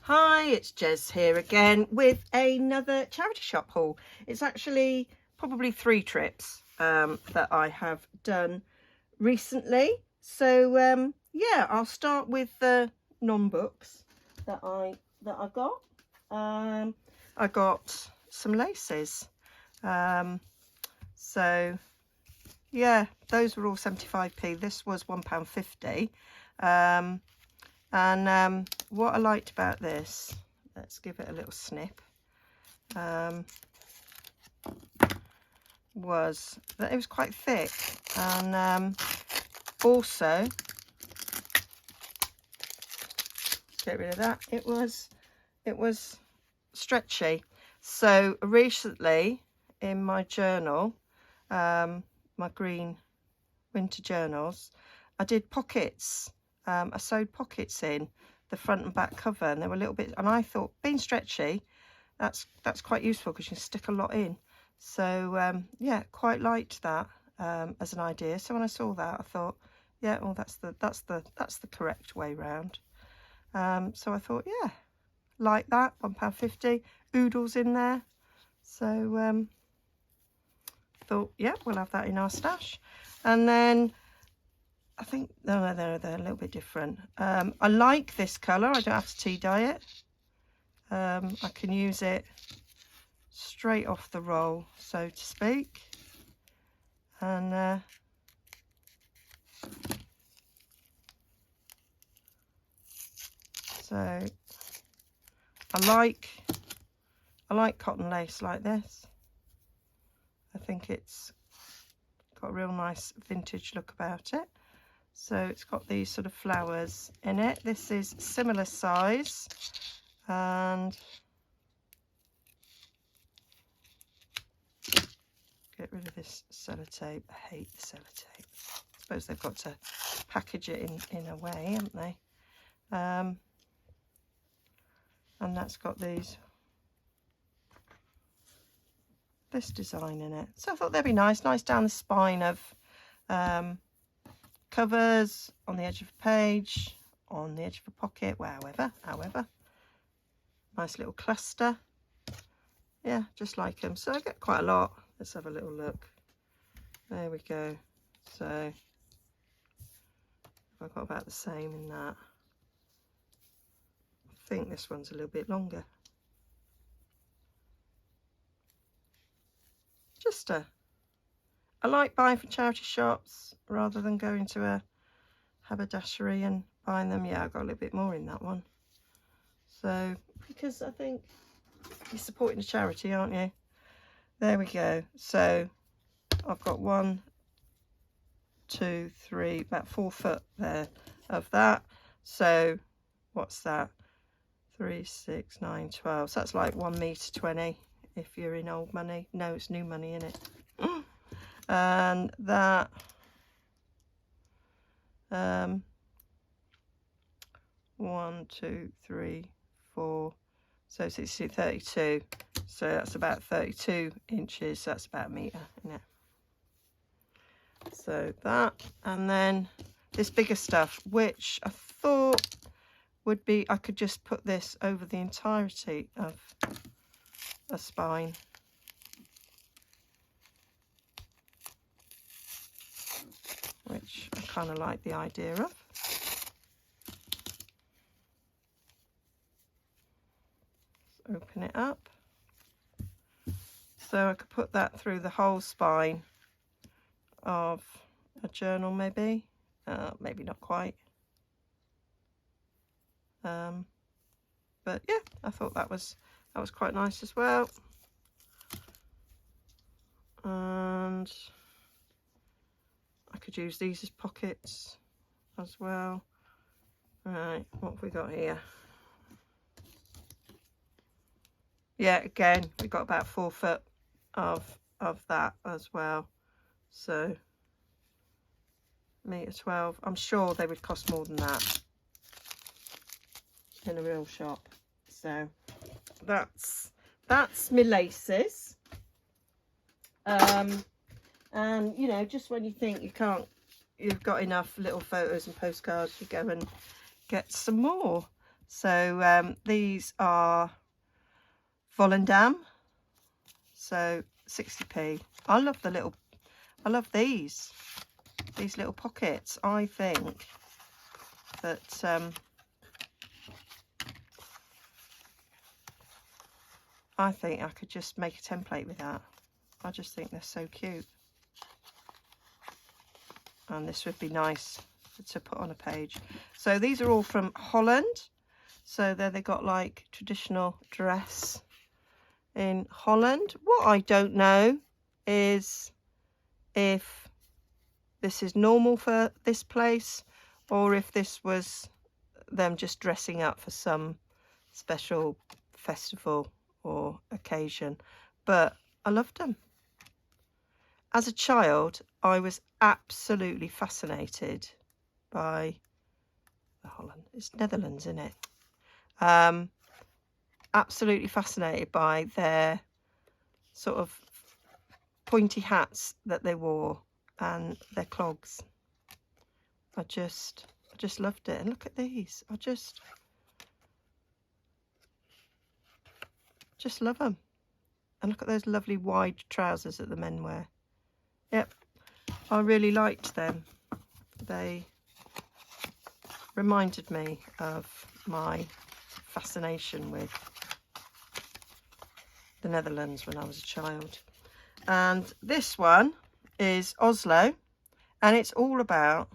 Hi, it's Jez here again with another charity shop haul. It's actually probably 3 trips that I have done recently. So yeah, I'll start with the non-books that I got. I got some laces. So yeah, those were all 75p. This was £1.50. And what I liked about this, let's give it a little snip, was that it was quite thick, and also, get rid of that, it was stretchy. So recently in my journal, my green winter journals, I did pockets. I sewed pockets in the front and back cover, and they were a little bit, and I thought, being stretchy, that's quite useful because you can stick a lot in. So yeah, quite liked that as an idea. So when I saw that, I thought, yeah, well, that's the correct way round. So I thought, yeah, like that, £1.50, oodles in there. So thought, yeah, we'll have that in our stash. And then I think, no, they're a little bit different. I like this colour. I don't have to tea dye it. I can use it straight off the roll, so to speak. And so I like cotton lace like this. I think it's got a real nice vintage look about it. So it's got these sort of flowers in it. This is similar size, and get rid of this sellotape. I hate the sellotape. I suppose they've got to package it in a way, haven't they? And that's got this design in it. So I thought they'd be nice down the spine of covers, on the edge of a page, on the edge of a pocket, however. Nice little cluster. Yeah, just like them. So I get quite a lot. Let's have a little look. There we go. So I've got about the same in that. I think this one's a little bit longer. I like buying from charity shops rather than going to a haberdashery and buying them. Yeah, I got a little bit more in that one. So, because I think you're supporting a charity, aren't you? There we go. So I've got 1, 2, 3, about 4 foot there of that. So what's that? 3, 6, 9, 12. So that's like 1.20 m if you're in old money. No, it's new money, isn't it? And that 1, 2, 3, 4, so 60, 32. So that's about 32 inches. So that's about a metre, isn't it? So that, and then this bigger stuff, which I thought would be, I could just put this over the entirety of a spine. Which I kind of like the idea of. Let's open it up. So I could put that through the whole spine of a journal, maybe. Maybe not quite. But yeah, I thought that was quite nice as well. And I could use these as pockets as well. Right, what have we got here? Yeah, again, we've got about 4 foot of that as well. So, £1.12. I'm sure they would cost more than that in a real shop. So that's my laces. And you know, just when you think you've got enough little photos and postcards, you go and get some more. So these are Volendam, so 60p. I love these little pockets. I think that I think I could just make a template with that. I just think they're so cute. And this would be nice to put on a page. So these are all from Holland. So there they got like traditional dress in Holland. What I don't know is if this is normal for this place or if this was them just dressing up for some special festival or occasion. But I loved them. As a child, I was absolutely fascinated by Holland. It's Netherlands, isn't it? Absolutely fascinated by their sort of pointy hats that they wore and their clogs. I just loved it. And look at these. I just love them. And look at those lovely wide trousers that the men wear. Yep, I really liked them. They reminded me of my fascination with the Netherlands when I was a child. And this one is Oslo, and it's all about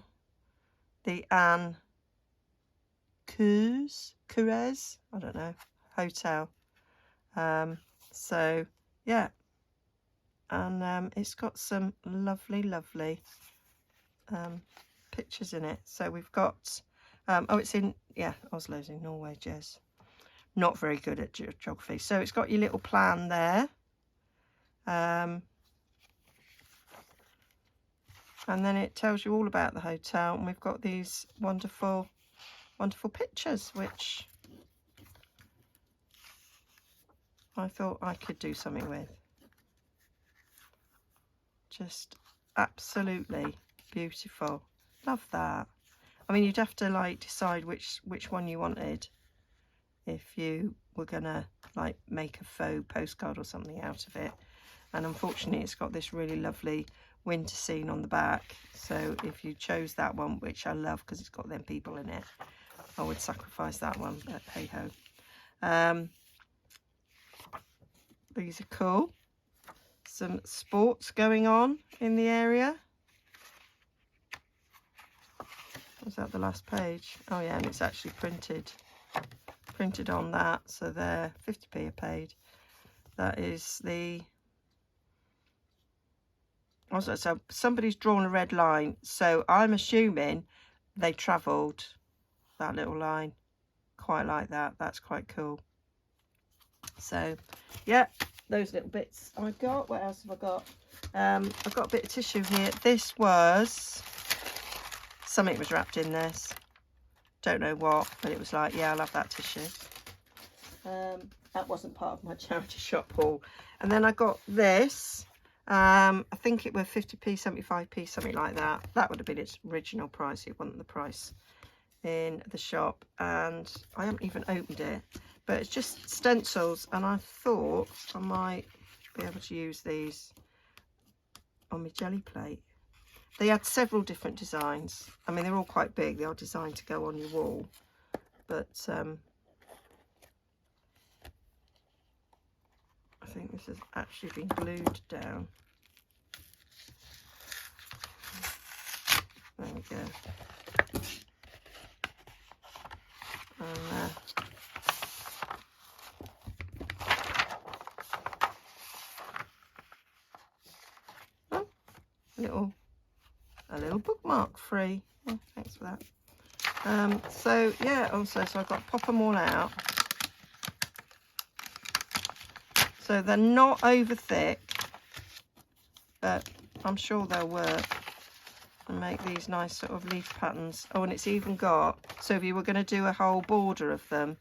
the Anne Kues, I don't know, hotel. So yeah, and it's got some lovely pictures in it. So we've got oh, it's in, yeah, Oslo's in Norway, Jez. Not very good at geography. So it's got your little plan there. And then it tells you all about the hotel, and we've got these wonderful pictures, which I thought I could do something with. Just absolutely beautiful. Love that. I mean, you'd have to like decide which one you wanted if you were gonna like make a faux postcard or something out of it. And unfortunately, it's got this really lovely winter scene on the back. So if you chose that one, which I love because it's got them people in it, I would sacrifice that one, but hey ho. These are cool. Some sports going on in the area. Was that the last page? Oh yeah, and it's actually printed on that. So they're 50p a page. That is the... Also, so somebody's drawn a red line. So I'm assuming they travelled that little line. Quite like that. That's quite cool. So yeah, those little bits I've got. What else have I got? I've got a bit of tissue here. This was... something was wrapped in this. Don't know what, but it was like, yeah, I love that tissue. That wasn't part of my charity shop haul. And then I got this. I think it was 50p, 75p, something like that. That would have been its original price. It wasn't the price in the shop. And I haven't even opened it. But it's just stencils. And I thought I might be able to use these on my jelly plate. They had several different designs. I mean, they're all quite big. They are designed to go on your wall. But I think this has actually been glued down. There we go. And a little bookmark free. Oh, thanks for that. So yeah, also, so I've got to pop them all out. So they're not over thick, but I'm sure they'll work and make these nice sort of leaf patterns. Oh, and it's even got, so if you were going to do a whole border of them,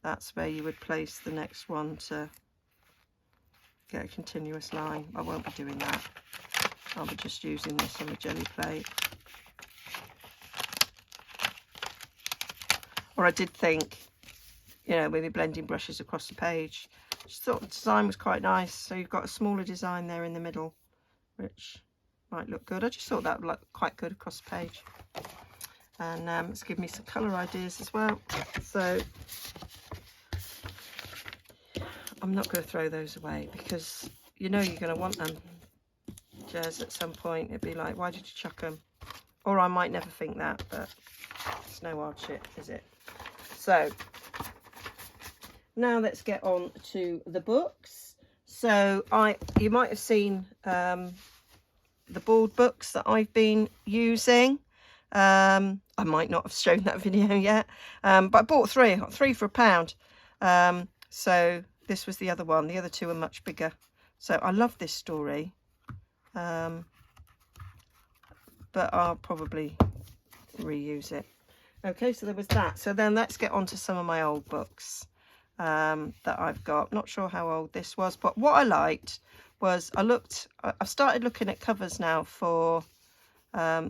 that's where you would place the next one to get a continuous line. I won't be doing that. I'll be just using this on the jelly plate. Or I did think you know, with your blending brushes across the page. Just thought the design was quite nice. So you've got a smaller design there in the middle, which might look good. I just thought that would look quite good across the page. And it's given me some colour ideas as well. So I'm not going to throw those away, because you know you're going to want them, Jez, at some point. It'd be like, why did you chuck them? Or I might never think that, but it's no hardship, is it? So now let's get on to the books. So you might have seen the board books that I've been using. I might not have shown that video yet, but I bought three for £1. So this was the other one. The other two are much bigger. So I love this story, but I'll probably reuse it. Okay, so there was that. So then let's get on to some of my old books that I've got. Not sure how old this was, but what I liked was I've started looking at covers now for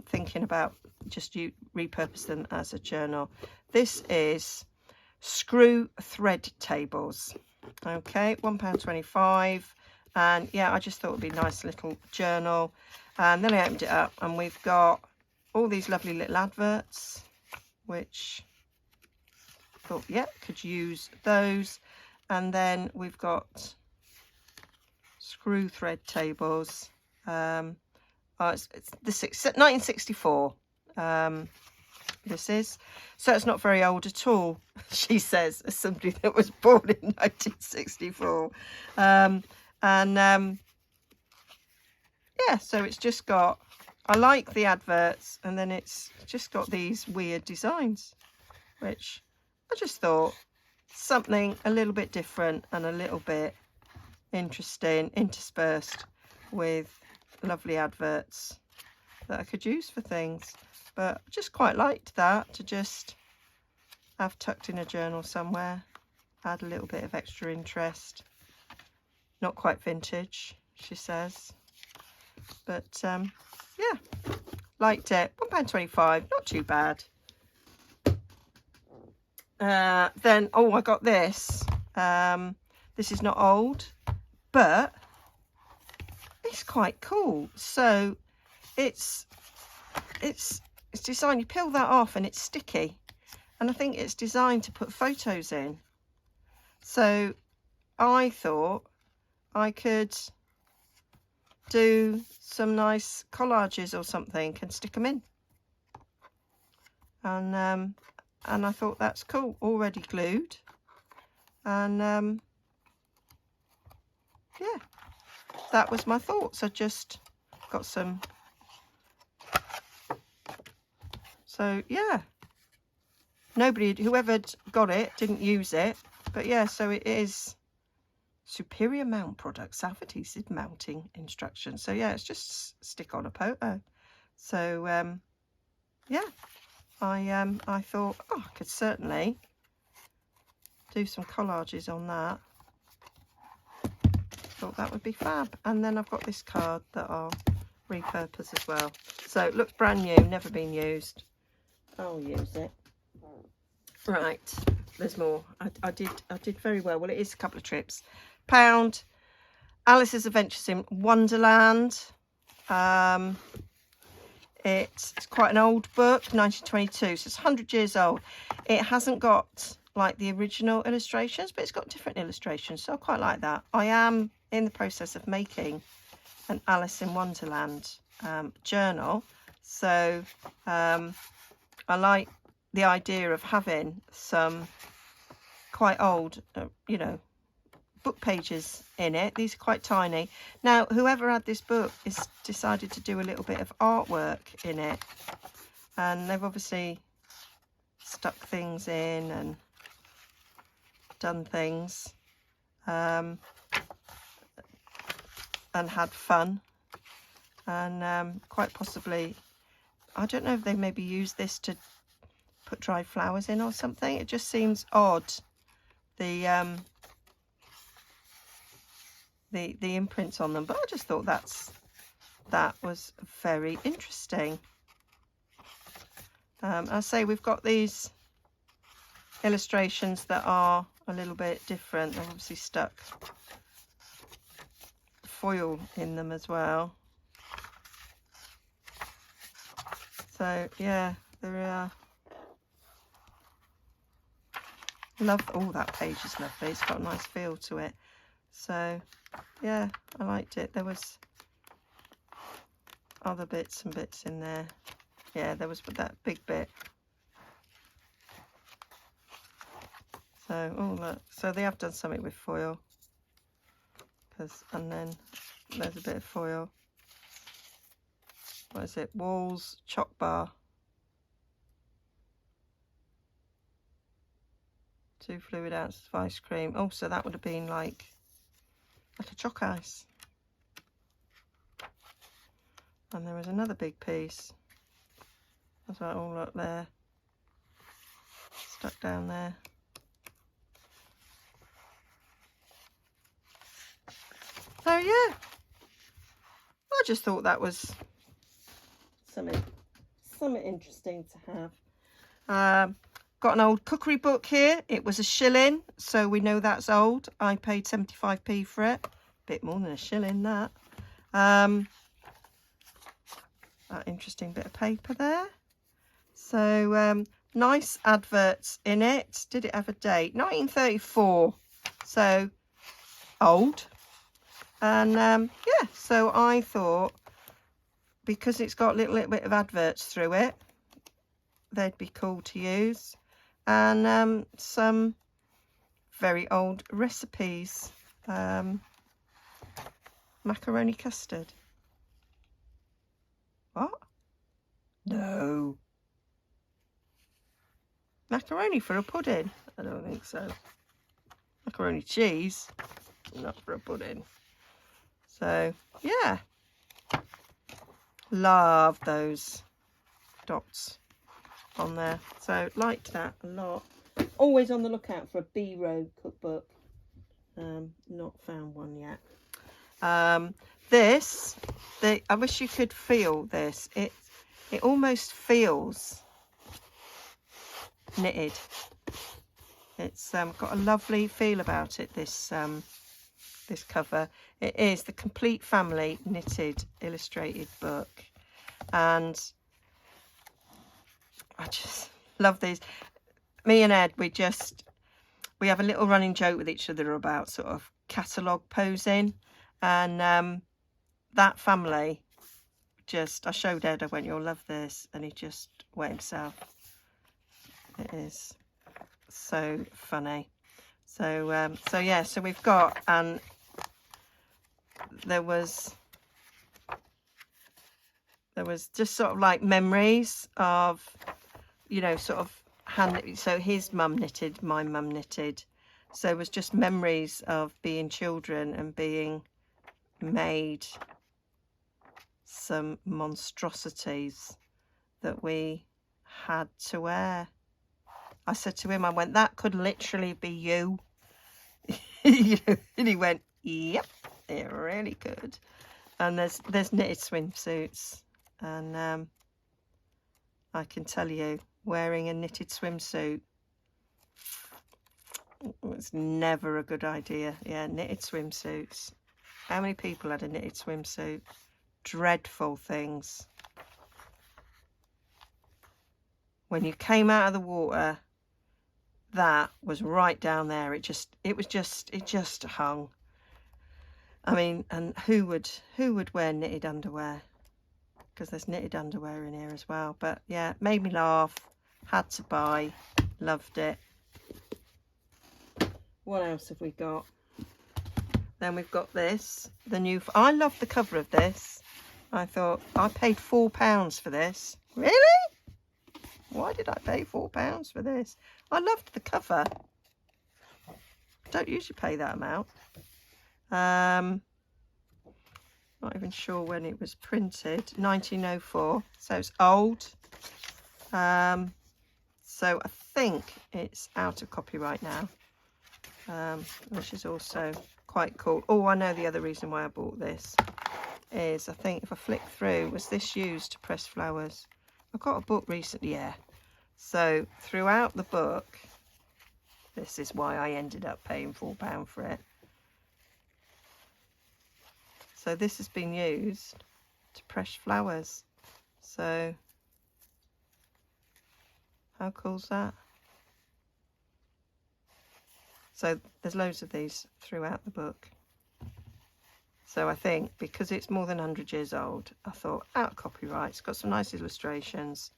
thinking about just repurpose them as a journal. This is Screw Thread Tables. Okay, £1.25. And yeah, I just thought it would be a nice little journal. And then I opened it up and we've got all these lovely little adverts, which I thought, yeah, could use those. And then we've got Screw Thread Tables. It's 1964. This is, so it's not very old at all, she says, as somebody that was born in 1964. Yeah, so it's just got, I like the adverts, and then it's just got these weird designs, which I just thought something a little bit different and a little bit interesting, interspersed with lovely adverts that I could use for things. But I just quite liked that, to just have tucked in a journal somewhere, add a little bit of extra interest. Not quite vintage, she says, but yeah, liked it. £1.25, not too bad. Then I got this. This is not old, but it's quite cool. So it's designed, you peel that off and it's sticky, and I think it's designed to put photos in. So I thought I could do some nice collages or something and stick them in, and I thought that's cool, already glued. And yeah, that was my thoughts. I just got some. So yeah, whoever got it didn't use it, but yeah, so it is Superior Mount Products, self-adhesive mounting instructions. So yeah, it's just stick on a photo. So yeah, I thought, I could certainly do some collages on that. Thought that would be fab. And then I've got this card that I'll repurpose as well. So it looks brand new, never been used. I'll use it. Right, there's more. I did very well. Well, it is a couple of trips. £1. Alice's Adventures in Wonderland. It's quite an old book, 1922, so it's 100 years old. It hasn't got like the original illustrations, but it's got different illustrations, so I quite like that. I am in the process of making an Alice in Wonderland journal, so I like the idea of having some quite old, you know, book pages in it. These are quite tiny. Now, whoever had this book has decided to do a little bit of artwork in it, and they've obviously stuck things in and done things, and had fun, and quite possibly, I don't know if they maybe used this to put dried flowers in or something. It just seems odd, the imprints on them, but I just thought that was very interesting. I say we've got these illustrations that are a little bit different. I've obviously stuck foil in them as well. So yeah, they're love. Oh, that page is lovely. It's got a nice feel to it. So yeah, I liked it. There was other bits and bits in there. Yeah, there was that big bit. So oh look, so they have done something with foil. And then there's a bit of foil. What is it? Walls choc bar. 2 fluid ounces of ice cream. Oh, so that would have been like a choc ice. And there was another big piece. That's right, all up there. Stuck down there. So yeah, I just thought that was something interesting to have. Got an old cookery book here. It was £1, so we know that's old. I paid 75p for it. Bit more than £1, that. That interesting bit of paper there. So nice adverts in it. Did it have a date? 1934. So old. And yeah, so I thought, because it's got a little bit of adverts through it, they'd be cool to use. And some very old recipes. Macaroni custard. What? No. Macaroni for a pudding? I don't think so. Macaroni cheese, not for a pudding. So yeah, love those dots on there. So liked that a lot. Always on the lookout for a B-road cookbook. Not found one yet. I wish you could feel this. It almost feels knitted. It's got a lovely feel about it, this cover. It is the Complete Family Knitted Illustrated book, and I just love these. Me and Ed, we have a little running joke with each other about sort of catalogue posing, and that family, I showed Ed, I went, you'll love this, and he just wet himself. It is so funny. So yeah, so we've got, and there was just sort of like memories of, you know, sort of so his mum knitted, my mum knitted, so it was just memories of being children and being made some monstrosities that we had to wear. I said to him, I went, that could literally be you. You know, and he went, yep, it really could. And there's knitted swimsuits, and I can tell you, wearing a knitted swimsuit, it's never a good idea. Yeah, knitted swimsuits. How many people had a knitted swimsuit? Dreadful things. When you came out of the water, that was right down there. It just hung. I mean, and who would wear knitted underwear? Because there's knitted underwear in here as well. But yeah, made me laugh. Had to buy. Loved it. What else have we got? Then we've got this. I love the cover of this. I thought, I paid £4 for this. Really? Why did I pay £4 for this? I loved the cover. Don't usually pay that amount. Not even sure when it was printed. 1904. So it's old. So I think it's out of copyright now. Which is also quite cool. Oh, I know the other reason why I bought this is, I think if I flick through, was this used to press flowers? I got a book recently, yeah. So throughout the book, This is why I ended up paying £4 for it. So this has been used to press flowers. So how cool's that? So there's loads of these throughout the book. So I think because it's more than 100 years old, I thought out of copyright. It's got some nice illustrations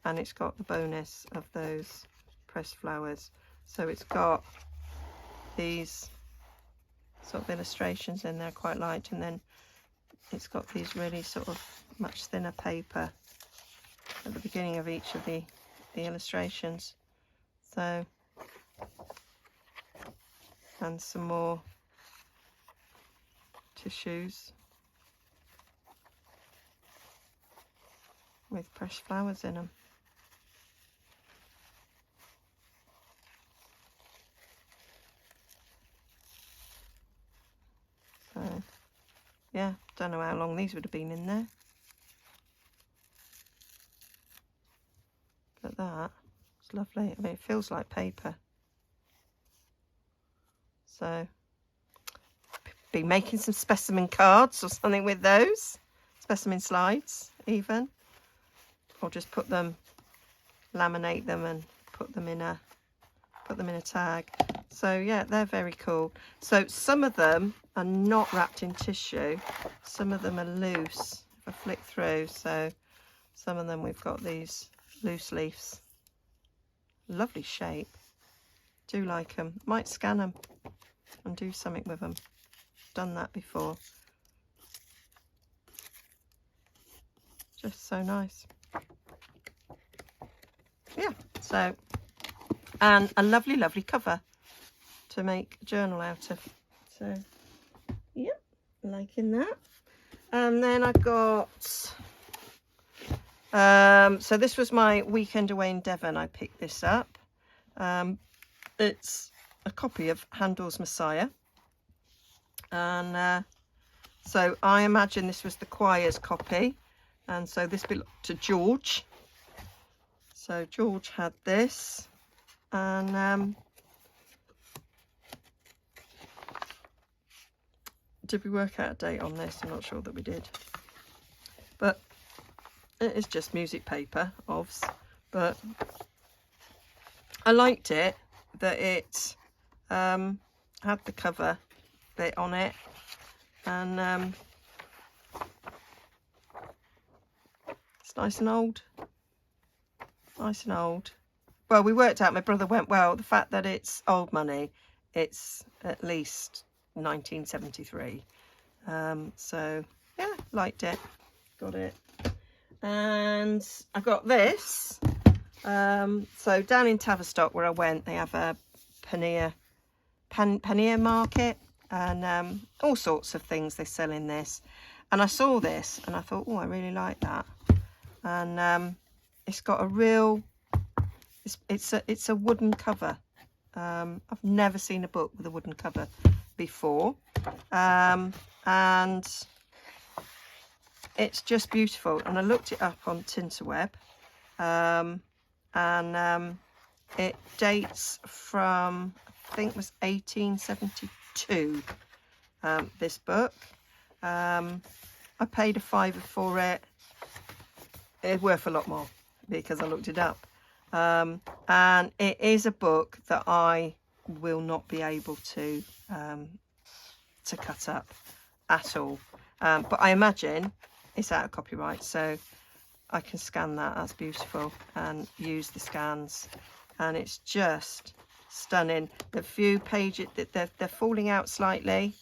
and it's got the bonus of those pressed flowers. So it's got these sort of illustrations in there, quite light, and then it's got these really sort of much thinner paper at the beginning of each of the illustrations. So, and some more tissues with pressed flowers in them. So yeah, don't know how long these would have been in there, but that it's lovely. I mean, it feels like paper. So be making some specimen cards or something with those, specimen slides even, or just put them, laminate them and put them in a tag. So yeah, they're very cool. So some of them are not wrapped in tissue, some of them are loose. If I flick through, so some of them we've got these loose leaves. Lovely shape. Do like them. Might scan them and do something with them. Done that before. Just so nice. Yeah, so, and a lovely cover to make a journal out of. So yeah, liking that. And then I got so this was my weekend away in Devon. I picked this up. It's a copy of Handel's Messiah. And so I imagine this was the choir's copy, and so this belonged to George. So George had this, and did we work out a date on this? I'm not sure that we did, but it is just music paper, obvs. But I liked it that it had the cover bit on it, and it's nice and old. Well, we worked out, my brother went, well, the fact that it's old money, it's at least 1973. So yeah, liked it, got it. And I got this. So down in Tavistock where I went, they have a pannier market, and all sorts of things they sell in this. And I saw this and I thought, oh, I really like that. And it's got a real, it's a wooden cover. I've never seen a book with a wooden cover before, and it's just beautiful. And I looked it up on Tinterweb, and it dates from, I think it was 1872, this book. I paid a £5 for it. It's worth a lot more because I looked it up, and it is a book that I will not be able to cut up at all, but I imagine it's out of copyright, so I can scan that. That's beautiful, and use the scans, and it's just stunning. The few pages that they're falling out slightly.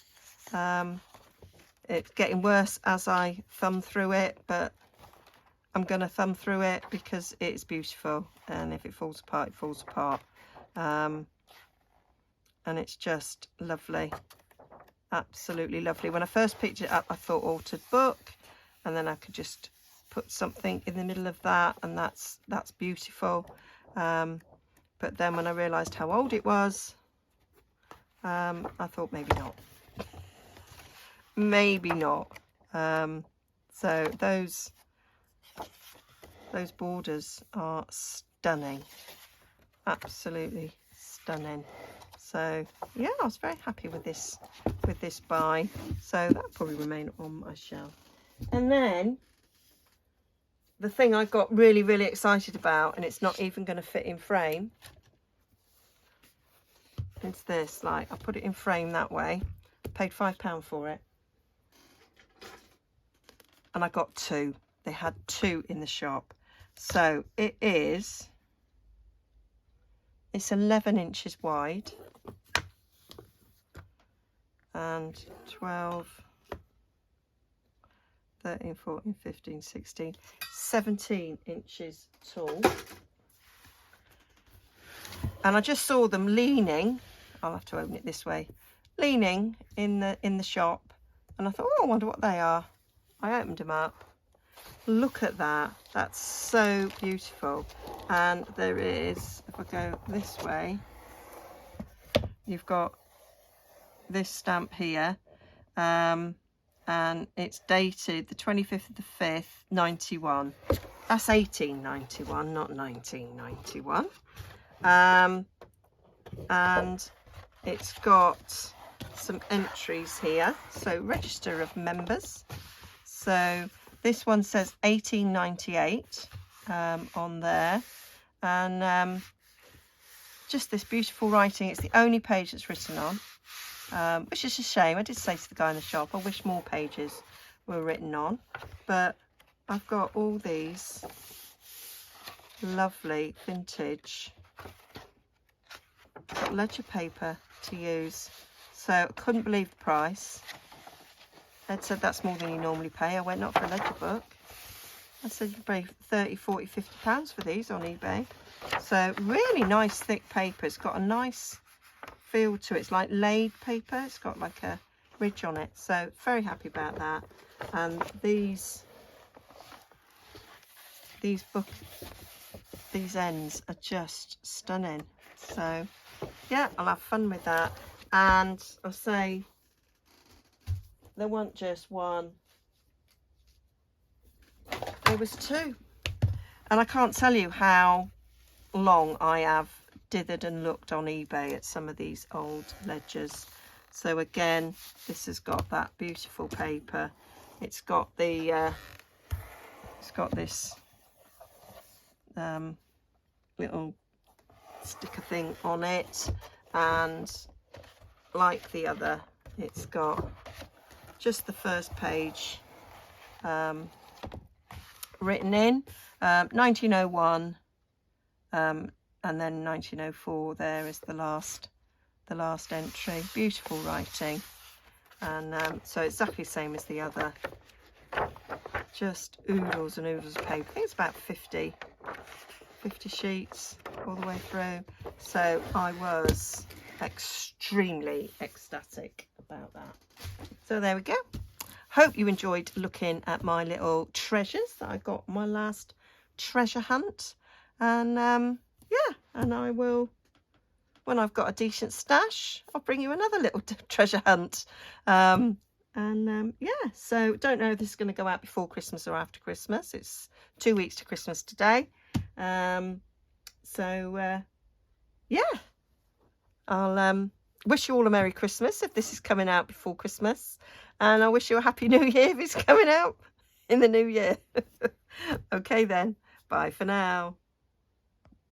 It's getting worse as I thumb through it, but I'm going to thumb through it because it's beautiful, and if it falls apart, it falls apart. And it's just lovely, absolutely lovely. When I first picked it up, I thought altered book, and then I could just put something in the middle of that, and that's beautiful. But then when I realised how old it was, I thought maybe not. Maybe not. So those borders are stunning, absolutely stunning. So yeah, I was very happy with this buy. So that'll probably remain on my shelf. And then the thing I got really, really excited about, and it's not even going to fit in frame, it's this. Like, I put it in frame that way, paid £5 for it, and I got 2. They had 2 in the shop. So it's 11 inches wide and 12, 13, 14, 15, 16, 17 inches tall. And I just saw them leaning, I'll have to open it this way, leaning in the shop, and I thought, oh, I wonder what they are. I opened them up. Look at that. That's so beautiful. And there is, if I go this way, you've got this stamp here, and it's dated the 25th of the 5th, 91. That's 1891, not 1991. And it's got some entries here. So register of members. So this one says 1898 on there, and just this beautiful writing. It's the only page that's written on, which is a shame. I did say to the guy in the shop, I wish more pages were written on, but I've got all these lovely vintage ledger paper to use. So I couldn't believe the price. Ed said that's more than you normally pay. I went, not for a ledger book. I said you pay 30, 40, 50 pounds for these on eBay. So really nice thick paper. It's got a nice feel to it. It's like laid paper. It's got like a ridge on it. So very happy about that. And these ends are just stunning. So yeah, I'll have fun with that. And I'll say, there weren't just one, there was 2. And I can't tell you how long I have dithered and looked on eBay at some of these old ledgers. So again, this has got that beautiful paper. It's got the it's got this little sticker thing on it, and like the other, it's got just the first page written in, 1901, and then 1904 there is the last entry. Beautiful writing. And so exactly the same as the other, just oodles and oodles of paper. I think it's about 50 sheets all the way through. So I was extremely ecstatic about that. So there we go. Hope you enjoyed looking at my little treasures that I got my last treasure hunt. And yeah, and I will, when I've got a decent stash, I'll bring you another little treasure hunt. Yeah, so don't know if this is going to go out before Christmas or after Christmas. It's 2 weeks to Christmas today. Yeah, I'll wish you all a Merry Christmas if this is coming out before Christmas, and I wish you a Happy New Year if it's coming out in the new year. Okay then, bye for now.